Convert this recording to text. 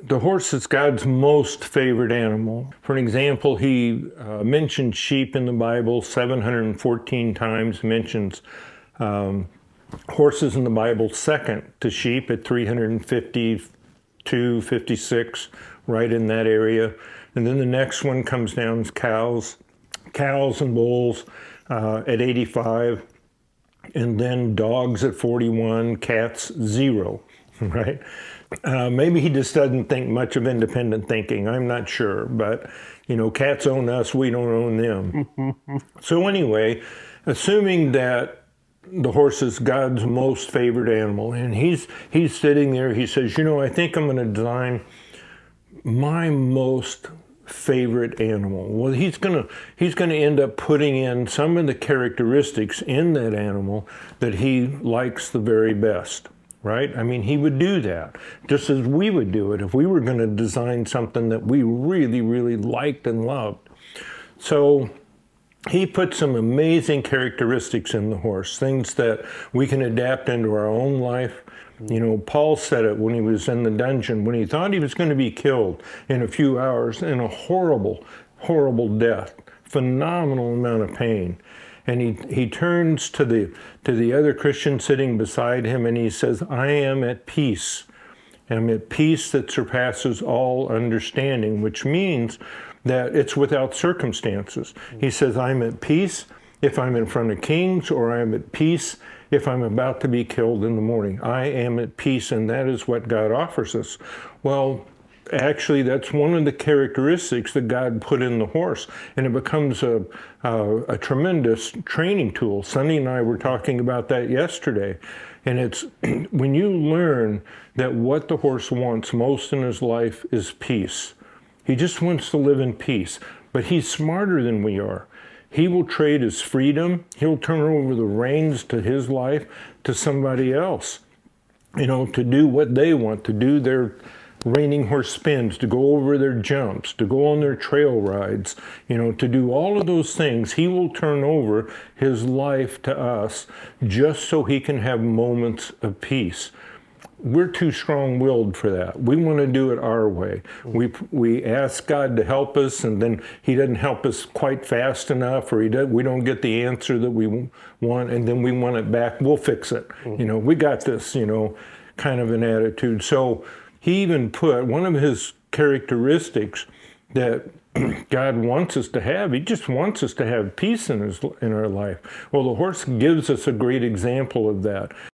The horse is God's most favorite animal. For an example, he mentions sheep in the Bible 714 times, mentions horses in the Bible second to sheep at 352, 56, right in that area. And then the next one comes down as cows and bulls at 85, and then dogs at 41, cats 0, right? Maybe he just doesn't think much of independent thinking. I'm not sure, but cats own us, we don't own them. So anyway, assuming that the horse is God's most favorite animal, and he's sitting there, he says, I think I'm going to design my most favorite animal. Well, he's gonna end up putting in some of the characteristics in that animal that he likes the very best. Right? I mean, he would do that, just as we would do it if we were going to design something that we really, really liked and loved. So he put some amazing characteristics in the horse, things that we can adapt into our own life. Paul said it when he was in the dungeon, when he thought he was going to be killed in a few hours in a horrible, horrible death, phenomenal amount of pain. And he turns to the other Christian sitting beside him and he says, I am at peace. I'm at peace that surpasses all understanding, which means that it's without circumstances. He says, I'm at peace if I'm in front of kings, or I'm at peace if I'm about to be killed in the morning. I am at peace, and that is what God offers us. Well, actually, that's one of the characteristics that God put in the horse, and it becomes a tremendous training tool. Sonny and I were talking about that yesterday, and it's when you learn that what the horse wants most in his life is peace. He just wants to live in peace, but he's smarter than we are. He will trade his freedom. He'll turn over the reins to his life to somebody else, to do what they want, to do their reining horse spins, to go over their jumps, to go on their trail rides, to do all of those things. He will turn over his life to us just so he can have moments of peace. We're too strong-willed for that. We want to do it our way. We ask God to help us, and then he doesn't help us quite fast enough, or we don't get the answer that we want, and then we want it back. We'll fix it. We got this, kind of an attitude. So he even put one of his characteristics that God wants us to have. He just wants us to have peace in our life. Well, the horse gives us a great example of that.